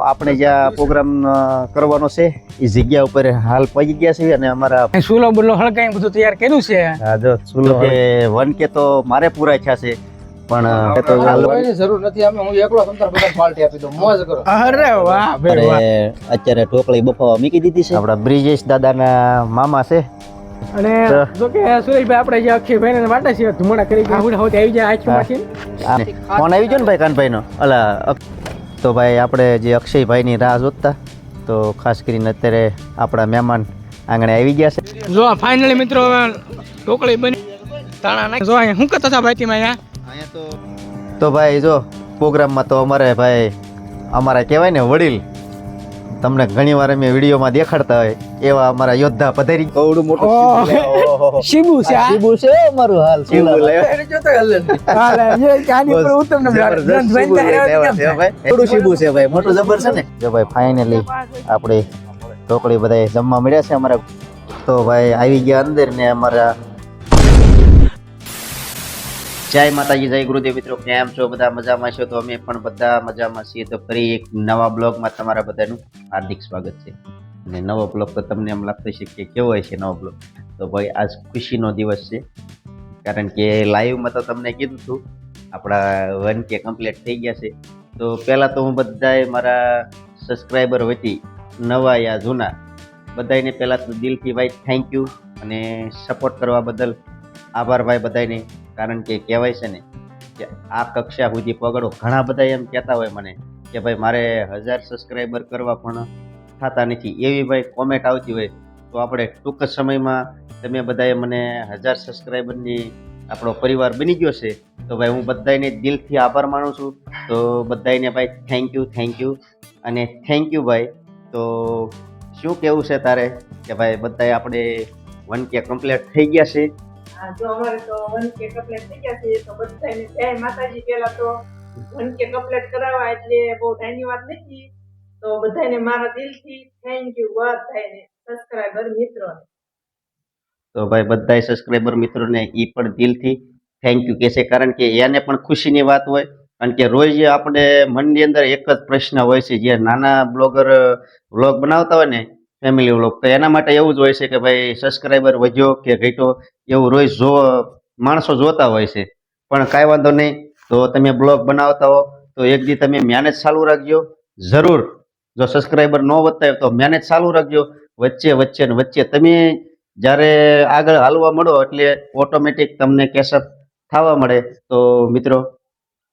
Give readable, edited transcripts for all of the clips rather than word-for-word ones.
આપણે જ્યાં પ્રોગ્રામ કરવાનો છે એ જગ્યા ઉપર હાલ પહોંચી ગયા છે અને અમારા સુલો બુલો હળગાઈ બધું તૈયાર કર્યું છે. હા જો સુલો કે વન કે તો મારે પૂરા થયા છે પણ એ તો કોઈની જરૂર નથી. અમે હું એકલો તમતાર બધા પાર્ટી આપી દઉં. મોજ કરો. અરે વાહ ભાઈ વાહ. અત્યારે ટોકળી બફાવા મૂકી દીધી છે. આપણા બ્રિજેશ દાદાના મામા છે. અને જો કે સુરેશભાઈ આપણે જે અક્ષયભાઈ ને વાટા છે ધુમાડા કરી ગયા હોતે આવી જાય આંખમાંથી. ફોન આવી ગયો ને ભાઈ કાનભાઈ નો તો ભાઈ આપણે જે અક્ષયભાઈ ની રાહ જોતા તો ખાસ કરીને અત્યારે આપણા મહેમાન આંગણે આવી ગયા છે. જો ફાઇનલી મિત્રો ઢોકળી બની તાણા નાખ. જો અહીંયા શું કરતા હતા ભાઈ તેમાં અહીંયા તો ભાઈ જો પ્રોગ્રામમાં તો અમારે ભાઈ અમારા કહેવાય ને વડીલ તમને ઘણી વાર અમે વિડીયોમાં દેખાડતા હોય એવા અમારા યોદ્ધા પધારી કવડું મોટું શિબુ છે આ. શિબુ છે અમારું હાલ શિબુ એને જોતો હાલે એ કાની પર ઉત્તમ ને થોડું શિબુ છે ભાઈ મોટું જબર છે ને. જો ભાઈ ફાઇનલી આપણે ઢોકળી બધા જમવા મળ્યા છે અમારા. તો ભાઈ આવી ગયા અંદર ને અમારા જય માતાજી જય ગુરુદેવ. મિત્રો કેમ છો? બધા મજામાં છો? તો અમે પણ બધા મજામાં છીએ. તો ફરી એક નવા બ્લોગમાં તમારા બધાનું હાર્દિક સ્વાગત છે. અને નવો બ્લોગ તો તમને એમ લાગતું છે કે કેવો હોય છે નવો બ્લોગ? તો ભાઈ આજ ખુશીનો દિવસ છે કારણ કે લાઈવમાં તો તમને કીધું હતું આપણા 1K કમ્પ્લીટ થઈ ગયા છે. તો પહેલાં તો હું બધાએ મારા સબસ્ક્રાઈબર વતી નવા યા જૂના બધાને પહેલાં તો દિલથી ભાઈ થેન્ક યુ અને સપોર્ટ કરવા બદલ આભાર ભાઈ બધાને. કારણ કે કહેવાય છે ને કે આ કક્ષા સુધી પગડો. ઘણા બધા એમ કહેતા હોય મને કે ભાઈ મારે 1000 સબસ્ક્રાઈબર કરવા પણ થતા નથી. એવી ભાઈ કોમેન્ટ આવતી હોય તો આપણે ટૂંક જ સમયમાં તમે બધાએ મને 1000 સબસ્ક્રાઈબરની આપણો પરિવાર બની ગયો છે. તો ભાઈ હું બધાને દિલથી આભાર માનું છું. તો બધાને ભાઈ થેન્ક યુ અને થેન્ક યુ ભાઈ. તો શું કહેવું છે તારે કે ભાઈ બધાએ આપણે 1K કમ્પ્લીટ થઈ ગયા છે? જો અમારે તો 1K કમ્પ્લીટ થઈ ગયા છે તો બધાને જય માતાજી. પહેલા તો 1K કમ્પ્લીટ કરાવવા એટલે બહુ ધન્યવાદ નથી. તો બધાને મારા દિલથી થેન્ક યુ બધાને સબસ્ક્રાઇબર મિત્રોને. તો ભાઈ બધા સબસ્ક્રાઇબર મિત્રોને ઈ પણ દિલથી થેન્ક યુ કહે છે કારણ કે એને પણ ખુશીની વાત હોય. કારણ કે રોજ આપણે મનની અંદર એક જ પ્રશ્ન હોય છે. જે નાના બ્લોગર વ્લોગ બનાવતા હોય ને ફેમિલી વ્લોગ, તો એના માટે એવું જ હોય છે કે ભાઈ સબસ્ક્રાઈબર વધ્યો કે ઘટ્યો એવું રોજ માણસો જોતા હોય છે. પણ કાંઈ વાંધો નહીં. તો તમે બ્લોગ બનાવતા હો તો એક દી તમે મહેનત ચાલુ રાખજો. જરૂર જો સબસ્ક્રાઈબર ન વધતા હોય તો મહેનત ચાલુ રાખજો. વચ્ચે તમે જ્યારે આગળ હાલવા મળો એટલે ઓટોમેટિક તમને કેશઅપ થવા મળે. તો મિત્રો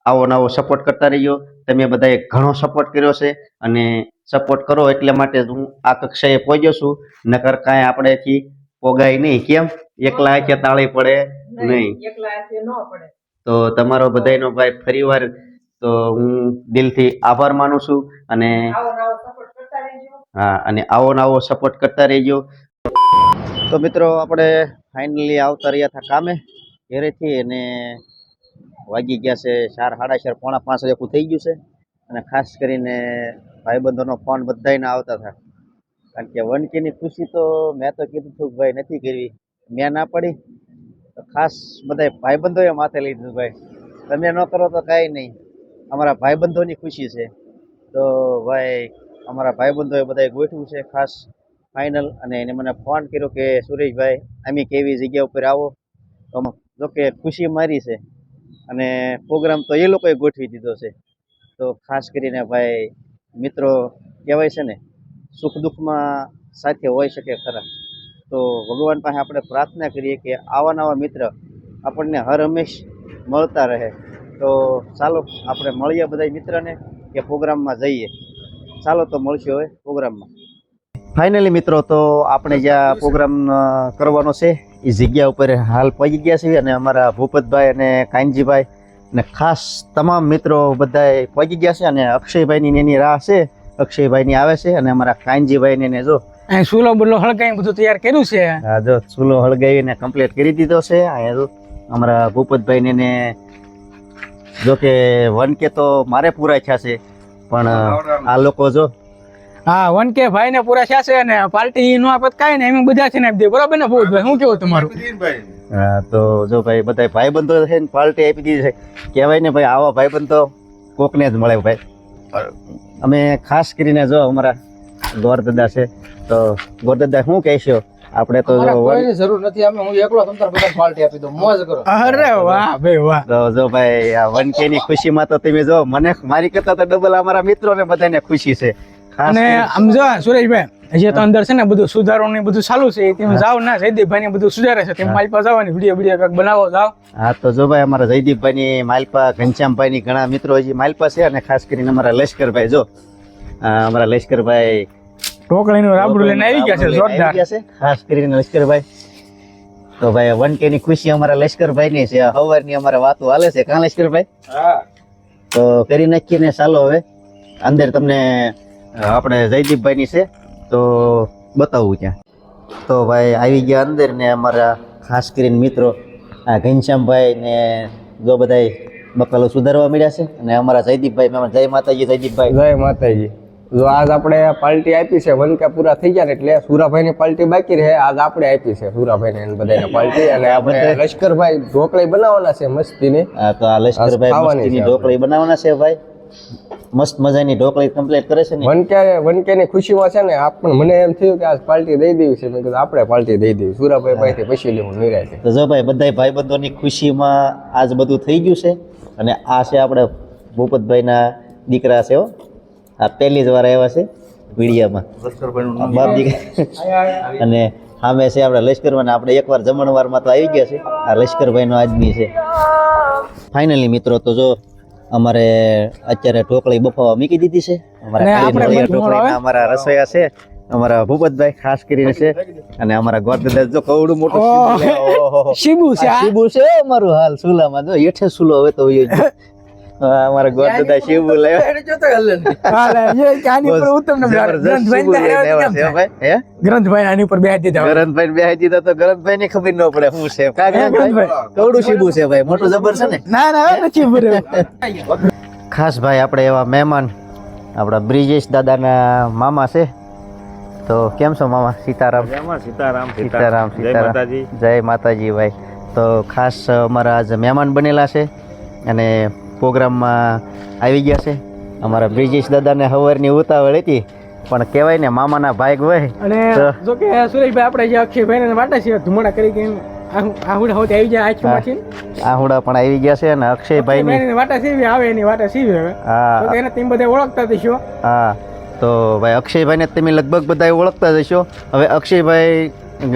આવો નવો સપોર્ટ કરતા રહીજો. તમે બધાએ ઘણો સપોર્ટ કર્યો છે અને સપોર્ટ કરો એટલે માટે હું આ કક્ષાએ પહોંચ્યો છું. નકર કાંઈ આપણેથી પોગાય નહીં. કેમ? એકલા હાથે તાળી પડે નહીં. એકલા હાથે ન પડે. તો તમારો બધાયનો ભાઈ ફરીવાર તો હું દિલથી આભાર માનું છું અને આવો નવો સપોર્ટ કરતા રહેજો. હા અને આવો નવો સપોર્ટ કરતા રહેજો. તો મિત્રો આપણે ફાઇનલી આવતા રહ્યા હતા કામે ઘરેથી અને વાગી ગયા છે 4, 4:30, પોણા 5 જેવું થઈ ગયું છે. અને ખાસ કરીને ભાઈબંધોનો ફોન બધાને આવતા હતા કારણ કે 1K ની ખુશી તો મેં તો કીધું હતું ભાઈ નથી કરવી. મેં ના પડી તો ખાસ બધા ભાઈબંધોએ માથે લઈ દીધું ભાઈ તમે ન કરો તો કાંઈ નહીં, અમારા ભાઈબંધોની ખુશી છે. તો ભાઈ અમારા ભાઈબંધોએ બધાએ ગોઠવું છે ખાસ ફાઇનલ. અને એને મને ફોન કર્યો કે સુરેશભાઈ અમે કેવી જગ્યા ઉપર આવો. તો જોકે ખુશી મારી છે અને પ્રોગ્રામ તો એ લોકોએ ગોઠવી દીધો છે. તો ખાસ કરીને ભાઈ મિત્રો કહેવાય છે ને સુખ દુઃખમાં સાથે હોઈ શકે ખરા. તો ભગવાન પાસે આપણે પ્રાર્થના કરીએ કે આવા નવા મિત્ર આપણને હર હંમેશ મળતા રહે. તો ચાલો આપણે મળીએ બધા મિત્રને કે પ્રોગ્રામમાં જઈએ. ચાલો તો મળશું હવે પ્રોગ્રામમાં. ફાઇનલી મિત્રો તો આપણે જ્યાં પ્રોગ્રામ કરવાનો છે એ જગ્યા ઉપર હાલ પહોંચી ગયા છીએ અને અમારા ભૂપતભાઈ અને કાનજીભાઈ અને ખાસ તમામ મિત્રો બધાએ પહોંચી ગયા છે. અને અક્ષયભાઈની એની રાહ છે, અક્ષયભાઈની આવે છે અને અમારા કાનજીભાઈને ને જો અહીં સુલો બુલો હળગાઈ બધું તૈયાર કર્યું છે. હા જો ચૂલો હળગાવીને કમ્પ્લીટ કરી દીધો છે. અહીંયા જો અમારા ભૂપતભાઈને ને જો કે 1K તો મારે પૂરા થયા છે પણ આ લોકો જો હા 1K ભાઈ ને પૂરા થયા છે અને પાર્ટી નો આપત કાંઈ ને એમ બધા છે ને આપી દે. બરાબર ને ભૂપતભાઈ? શું કેવું તમારું? હા તો જો ભાઈ બધા ભાઈબંધો છે ને પાર્ટી આપી દીધી છે. કહેવાય ને ભાઈ આવા ભાઈબંધ તો કોકને જ મળે ભાઈ. અમે ખાસ કરીને જો અમારા ગોરદાદા છે તો ગોરદાદા શું કહેશો આપણે તો અમારે જો કોઈની જરૂર નથી અમે હું એકલો તમતાર બધા પાર્ટી આપી દઉં મોજ કરો અરે વાહ ભાઈ વાહ. તો જો ભાઈ આ 1K ની ખુશીમાં તો તમે જો મને મારી કરતા તો ડબલ અમારા મિત્રોને બધાને ખુશી છે ખાસ અને આમ જો સુરેશભાઈ હજી તો અંદર છે ને બધું સુધારવાનું ને બધું ચાલુ છે તમે જાઓ ના જયદીપભાઈ ને બધું સુધારે છે તમે મારી પાસે આવવાની વિડીયો કંઈક બનાવો જાઓ. હા તો જો ભાઈ અમારા જયદીપભાઈ ની માલપા ઘનશ્યામભાઈ ની ઘણા મિત્રો હજી માલપા છે અને ખાસ કરીને અમારા લશ્કરભાઈ જો અમારા લશ્કરભાઈ ઢોકળીનું રાબડું લઈને આવી ગયા છે આવી જોરદાર. ગયા છે ખાસ કરીને લશ્કરભાઈ તો ભાઈ 1K ની ખુશી અમારા લશ્કરભાઈ ની છે હવારની અમારે વાતો હાલે છે કાં લશ્કરભાઈ તો કરી નાખીએ ને ચાલો હવે અંદર તમને આપણે જયદીપભાઈ ની છે તો બતાવું ત્યાં તો ભાઈ આવી ગયા અંદર ને અમારા ખાસ કરીને મિત્રો આ ઘનશ્યામભાઈ ને જો બધાય બકાલો સુધારવા મળ્યા છે અને અમારા જયદીપભાઈ મહેમાન જય માતાજી જયદીપભાઈ જય માતાજી. જો આજ આપણે પાર્ટી આપી છે 1K પૂરા થઈ ગયા ને એટલે સુરાભાઈ ની પાર્ટી બાકી રહે આજ આપણે આપી છે સુરાભાઈ ને બધાને પાર્ટી અને આપણે લશ્કરભાઈ ઢોકળી બનાવવાના છે મસ્તીની. હા તો આ લશ્કરભાઈ ખાવાની મસ્તીની છે ઢોકળી બનાવવાના છે ભાઈ મસ્ત મજાની ઢોકળી કમ્પ્લીટ કરે છે ને 1K ની ખુશીમાં છે ને આપણને મને એમ થયું કે આજ પાર્ટી દઈ દેવી છે મેં કીધું આપણે પાર્ટી દઈ દેવી સુરાભાઈ પાસેથી પછી લેવું નિરાયતે. તો જો ભાઈ બધાય ભાઈબંધોની ખુશીમાં આજ બધું થઈ ગયું છે અને આ છે આપણે ભૂપતભાઈના દીકરા છે હો આ પહેલી જ વાર આવ્યા છે વિડીયામાં બાપ દીકરા અને સામે છે આપણે લશ્કરમાં ને આપણે એકવાર જમણવારમાં તો આવી ગયા છે આ લશ્કરભાઈનો આદમી છે ફાઇનલી મિત્રો તો જો અમારે અત્યારે ઢોકળી બફાવા મૂકી દીધી છે અને આપણે અમારા બંધ ઢોકળીના અમારા રસોઈયા છે અમારા ભૂપતભાઈ ખાસ કરીને છે અને અમારા ગોરદાદા જો કવડું મોટું ઓહ. શીબુ લે. ઓહો. શીબુ છે આ. શીબુ છે અમારું હાલ સુલામાં જો હેઠે સુલો હવે તો હોય જ. અમારા ગોરદાદા શીબુ લે હાલે, એ આની ઉપર ઉત્તમ ને જબરજસ્ત શીબુ લઈને આવ્યા છે હો ભાઈ હે ગ્રંથભાઈ આની ઉપર બેસી દીધા. ગરંતભાઈ બેહી દીધા તો ગરંતભાઈ ની ખબર ન પડે શું છે કા ગરંતભાઈ કવડું શીબુ છે ભાઈ મોટું જબર છે ને ના ના હવે નથી ભરે. ખાસ ભાઈ આપણે એવા મહેમાન આપણા બ્રિજેશ દાદાના મામા છે તો કેમ છો મામા સીતારામ સીતારામ સીતારામ જય માતાજી ભાઈ તો ખાસ અમારા આજ મહેમાન બનેલા છે અને પ્રોગ્રામમાં આવી ગયા છે અમારા બ્રિજેશ દાદાને હવારની ઉતાવળ હતી પણ કહેવાય ને મામાના ભાગ હોય અને જો કે સુરેશભાઈ આપણે જે અક્ષયભાઈ ને વાટા છે ધુમાડા કરી કે આહુડા હોતે આવી જાય આંખમાંથી આહુડા પણ આવી ગયા છે અને અક્ષયભાઈ ની અક્ષયભાઈની વાટા સીવી આવે એની વાટા સીવી હવે હા તો એને તેમ બધા ઓળખતા થશો. હા તો ભાઈ અક્ષયભાઈને તમે લગભગ બધા ઓળખતા જ હશો હવે અક્ષયભાઈ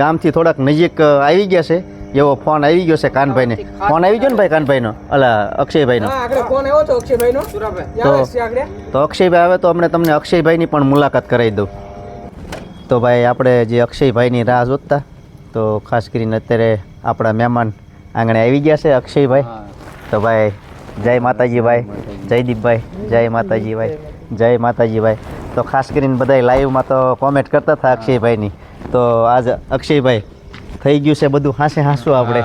ગામથી થોડાક નજીક આવી ગયા છે એવો ફોન આવી ગયો છે કાનભાઈને ફોન આવી ગયો ને ભાઈ કાનભાઈનો અલા અક્ષયભાઈનો હા આગળ ફોન આવ્યો તો અક્ષયભાઈનો તો આવે છે આગળ તો અક્ષયભાઈ આવે તો અમને તમને અક્ષયભાઈની પણ મુલાકાત કરાવી દઉં તો ભાઈ આપણે જે અક્ષયભાઈની રાહ જોતા તો ખાસ કરીને અત્યારે આપણા મહેમાન આંગણે આવી ગયા છે અક્ષયભાઈ તો ભાઈ જય માતાજી ભાઈ જયદીપભાઈ જય માતાજી ભાઈ જય માતાજી ભાઈ તો ખાસ કરીને બધા લાઈવમાં તો કોમેન્ટ કરતા હતા અક્ષયભાઈની તો આજ અક્ષયભાઈ થઈ ગયું છે બધું હાંસે હાંસું આપણે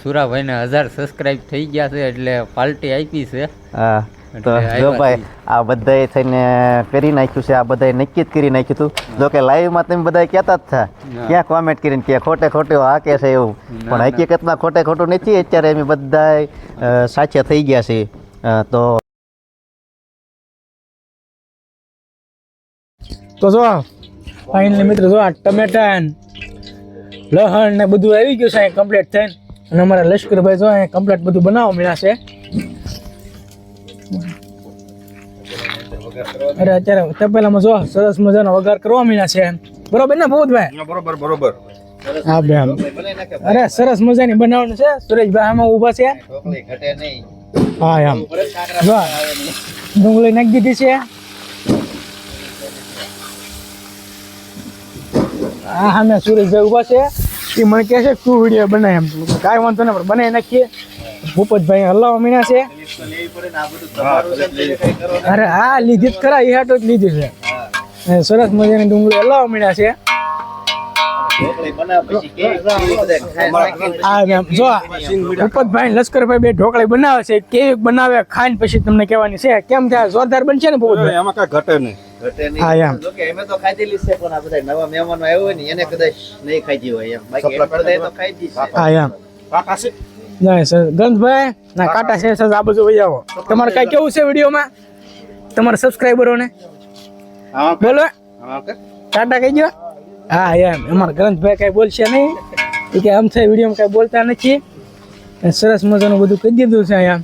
સુરાભાઈને 1000 સબસ્ક્રાઇબ થઈ ગયા છે એટલે પાર્ટી આપી છે. હા તો જો ભાઈ આ બધાએ થઈને કરી નાખ્યું છે આ બધાએ નક્કી જ કરી નાખ્યું હતું જો કે લાઈવમાં તમે બધા કહેતા જ હતા ક્યાં કોમેન્ટ કરીને કે ખોટે ખોટું હાકે છે એવું પણ હકીકતમાં ખોટે ખોટું નથી અત્યારે અમે બધા સાચા થઈ ગયા છે તો જો ફાઇનલી મિત્રો જો આ ટમેટા લહણ ને બધું આવી ગયું છે કમ્પ્લીટ થઈને અને અમારા લશ્કરભાઈ જો અહીંયા કમ્પ્લીટ બધું બનાવવા મળ્યા છે. અરે અત્યારે તપેલામાં જો સરસ મજાનો વઘાર કરવા મળ્યા છે બરોબર ને ભૂતભાઈ બરોબર. હા બેન અરે સરસ મજાની બનાવવાનું છે સુરેશભાઈ આમાં ઊભા છે હા એમ જો ડુંગળી નાખી દીધી છે હા હા મેં સુરેશભાઈ ઊભા છે એ મને કહે છે તું વિડીયો બનાય એમ કાંઈ વાંધો નહીં પણ બનાવી નાખીએ ભૂપતભાઈ હલાવા મીના છે અરે હા લીધી જ ખરા એ હાટો જ લીધી છે અને સરસ મજાની ડુંગળી હલાવા મીના છે હા મેમ જો ભૂપતભાઈ લશ્કરભાઈ બે ઢોકળી બનાવે છે કેવી બનાવે ખાઈને પછી તમને કહેવાની છે કેમ થાય જોરદાર બનશે ને ભૂપતભાઈ એમાં કઈ ઘટે નહીં. હા એમ અમે તો ખાધેલી છે પણ આ બધા નવા મહેમાનો આવ્યો હોય ને એને કદાચ નહીં ખાધી હોય એમ બાકી એમ બધાએ તો ખાધી છે હા એમ ના સર ગંધભાઈ ના કાંટા છે સર આ બધું વહી આવો તમારે કઈ કેવું છે વિડીયોમાં તમારા સબસ્ક્રાઈબરોને બોલો ટાટા કહી દો હા એમ અમારા ગ્રંથભાઈ કઈ બોલશે નહીં એ કે આમ થાય વિડીયો કઈ બોલતા નથી સરસ મજાનું બધું કહી દીધું છે અહીંયા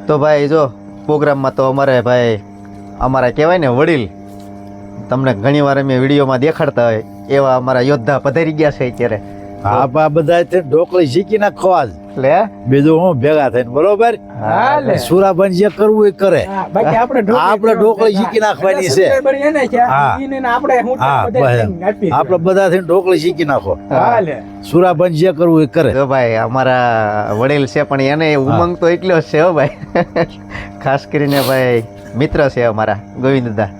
તો ભાઈ જો પ્રોગ્રામમાં તો અમારે ભાઈ અમારા કહેવાય ને વડીલ તમને ઘણી વાર અમે વિડીયોમાં દેખાડતા હોય એવા અમારા યોદ્ધા પધારી ગયા છે અત્યારે હા બા બધા ઢોકળી શીખી નાખો આજ લે બીજું હું ભેગા થઈને બરોબર હા લે સુરાબન જે કરવું એ કરે બાકી આપણે ઢોકળી શીખી નાખવાની છે હા. આપણે બધા થઈને ઢોકળી શીખી નાખો સુરાબન જે કરવું એ કરે જો ભાઈ અમારા વડીલ છે પણ એને ઉમંગ તો એટલો જ છે હો ભાઈ ખાસ કરીને ભાઈ મિત્ર છે અમારા ગોવિંદદા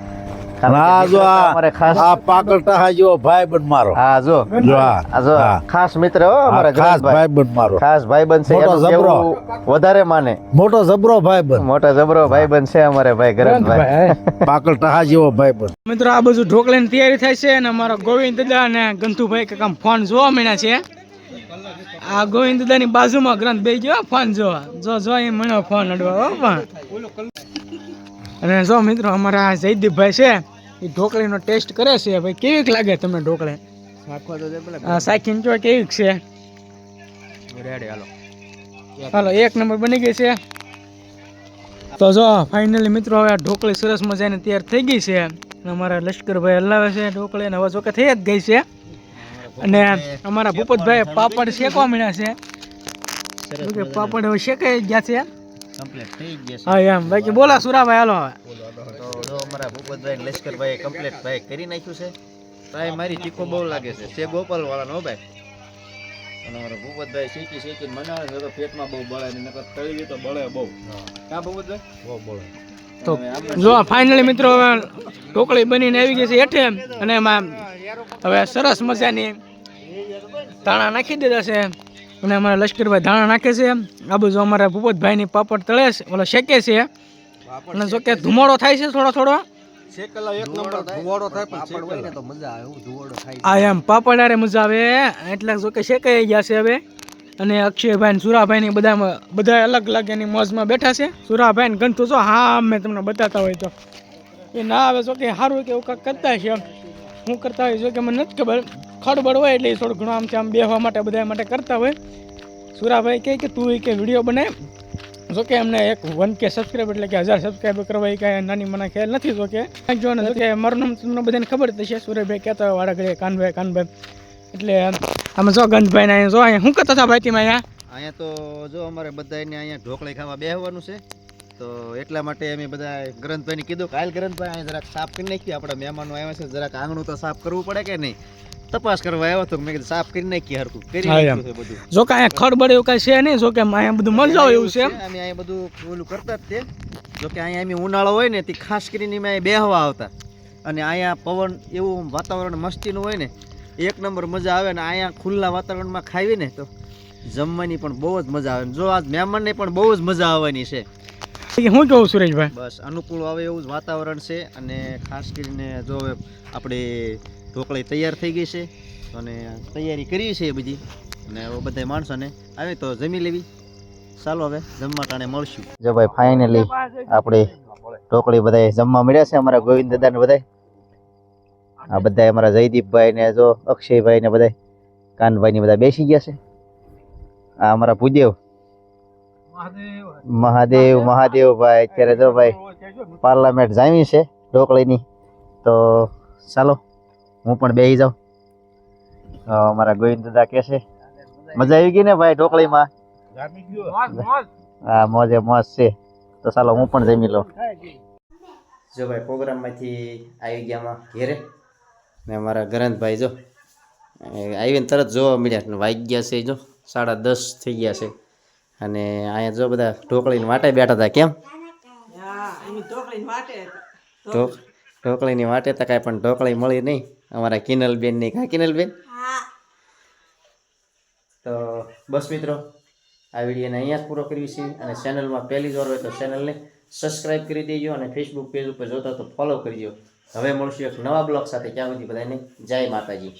આ જો અમારે ખાસ આ પાકળ ટાહા જેવો ભાઈ બન મારો હા જો જો આ જો હા. ખાસ મિત્ર હો અમારા ખાસ ગ્રંથભાઈ. ભાઈ બન મારો ખાસ ભાઈબંધ છે મોટો એનું જબરો. કેવું વધારે માને મોટો જબરો ભાઈ બન મોટા જબરો ભાઈબંધ છે અમારે ભાઈ ગ્રંથભાઈ પાકળ ટાહા જેવો ભાઈ બન મિત્રો આ બધું ઢોકળાની તૈયારી થાય છે અને અમારા ગોવિંદ દાદા અને ગંતુભાઈ કાકા ફોન જોવા મળ્યા છે આ ગોવિંદ દાદાની બાજુમાં ગ્રંથ બે ગયો ફોન જોવા જો એ મળ્યો ફોન અડવા હો પણ અને જો મિત્રો અમારા જયદીપભાઈ છે એ ઢોકળીનો ટેસ્ટ કરે છે ભાઈ કેવીક લાગે તમને ઢોકળી સાખીને જો કેવીક છે હાલો 1 નંબર બની ગઈ છે તો જો ફાઇનલી મિત્રો હવે આ ઢોકળી સરસ મજાની તૈયાર થઈ ગઈ છે અને અમારા લશ્કરભાઈ હલાવે છે ઢોકળી અને હવે જો કે થઈ જ ગઈ છે અને અમારા ભૂપતભાઈ પાપડ શેકવા મળ્યા છે જો કે પાપડ હવે શેકાઈ ગયા છે કમ્પ્લીટ થઈ ગયા છે હા એમ બાકી બોલા સુરાભાઈ હાલો હવે તો જો અમારા ભૂપતભાઈ ને લશ્કરભાઈ કમ્પ્લીટ ભાઈ કરી નાખ્યું છે ભાઈ મારી તીખો બહુ લાગે છે ગોપાલ વાળાનો ભાઈ અને અમારા ભૂપતભાઈ શીખીને બનાવે છે તો પેટમાં બહુ બળે ને નકર તળી દે તો બળે બહુ કા ભૂપતભાઈ બહુ બળે તો જો ફાઇનલી મિત્રો હવે ઢોકળી બનીને આવી ગઈ છે હેઠે અને એમાં હવે સરસ મજાની ધાણા નાખી દીધા છે અને અમારા લશ્કરભાઈ ધાણા નાખે છે આ બધું અમારા ભૂપતભાઈની પાપડ તળે છે ઓલો શેકે છે અને જો કે ધુમાડો થાય છે થોડો આ એમ પાપડ આરે મજા આવે એટલે જો કે શેકાઈ ગયા છે હવે અને અક્ષયભાઈ ને સુરાભાઈ ની બધા અલગ અલગ એની મોજમાં બેઠા છે સુરાભાઈ ને ગંઠુ જો હા મેં તમને બતાતા હોય તો એ ના આવે જો કે સારું કે એવું કાંઈક કરતા છે હું કરતા હોય જો કે મને નથી ખબર ખડબડ હોય એટલે થોડું ઘણું આમ બેહવા માટે બધા માટે કરતા હોય સુરાભાઈ કહે કે તું કે વિડીયો બનાય જો કે એમને એક 1K સબસ્ક્રાઈબ એટલે કે 1000 સબસ્ક્રાઈબર કરવા એ કાંઈ નાની મને ખ્યાલ નથી જો કે જો ને જો કે મારું નામ તમને બધાને ખબર જ છે સુરેશભાઈ કહેતા હોય વાળા ઘડીએ કાનભાઈ એટલે આમાં જો ગંધભાઈ ને જો અહીંયા શું કરતા હતા ભાઈ તેમાં અહીંયા તો જો અમારે બધાને અહીંયા ઢોકળી ખાવા બેહવાનું છે તો એટલા માટે અમે બધા ગ્રંથભાઈને કીધું કે હાલ ગ્રંથભાઈ અહીંયા જરાક સાફ કરી નાખીએ આપણા મહેમાનો આવ્યા છે જરાક આંગણું તો સાફ કરવું પડે કે નહીં તપાસ કરવા આવ્યો તો મેં કીધું સાફ કરી નાખીએ હરકું કરી નાખ્યું છે બધું જો કે અહીંયા ખડબડ એવું કાંઈ છે નહીં જો કે અહીંયા બધું મળી જાવ એવું છે અમે અહીંયા બધું ઓલું કરતા જ તે જો કે અહીંયા અમે ઉનાળો હોય ને તે ખાસ કરીને અમે અહીંયા બેહવા આવતા અને અહીંયા પવન એવું વાતાવરણ મસ્તીનું હોય ને એક નંબર મજા આવે ને અહીંયા ખુલ્લા વાતાવરણમાં ખાવી ને તો જમવાની પણ બહુ જ મજા આવે જો આજ મહેમાનને પણ બહુ જ મજા આવવાની છે હું કહું સુરેશભાઈ બસ અનુકૂળ આવે એવું જ વાતાવરણ છે અને ખાસ કરીને જો હવે આપણે ઢોકળી તૈયાર થઈ ગઈ છે અને તૈયારી કરી છે એ બધી અને હવે બધા માણસોને આવે તો જમી લેવી ચાલો હવે જમવા ટાણે મળશું જો ભાઈ ફાઇનલી આપણે ઢોકળી બધા જમવા મળ્યા છે અમારા ગોવિંદ દાદાને બધા આ બધા અમારા જયદીપભાઈ ને જો અક્ષયભાઈ ને બધા કાનભાઈ ને બધા બેસી ગયા છે આ અમારા ભૂદેવ મહાદેવ ભાઈ અત્યારે જો ભાઈ પાર્લામેન્ટ જામી છે ઢોકળીની તો ચાલો હું પણ બેસી જાઉં અમારા ગોવિંદ દાદા કે છે મજા આવી ગઈ ને ભાઈ ઢોકળીમાં હા મોજે મોજ છે તો ચાલો હું પણ જમી લઉં જો ભાઈ પ્રોગ્રામમાંથી આવી ગયામાં ઘેરે ને અમારા ગ્રંથભાઈ જો આવીને તરત જોવા મળ્યા વાગી ગયા છે જો 10:30 થઈ ગયા છે અને અહીંયા જો બધા ઢોકળીની વાટે બેઠા હતા કેમ ઢોકળીની વાટે તો કાંઈ પણ ઢોકળી મળી નહીં અમારા કિનલબેન ની કા કિનલબેન તો બસ મિત્રો આ વિડીયોને અહીંયા જ પૂરો કરીએ છીએ અને ચેનલમાં પહેલી જ વાર હોય તો ચેનલને સબસ્ક્રાઈબ કરી દેજો અને ફેસબુક પેજ ઉપર જોતા તો ફોલો કરજો હવે મળશું એક નવા બ્લોગ સાથે ત્યાં સુધી બધાને જય માતાજી.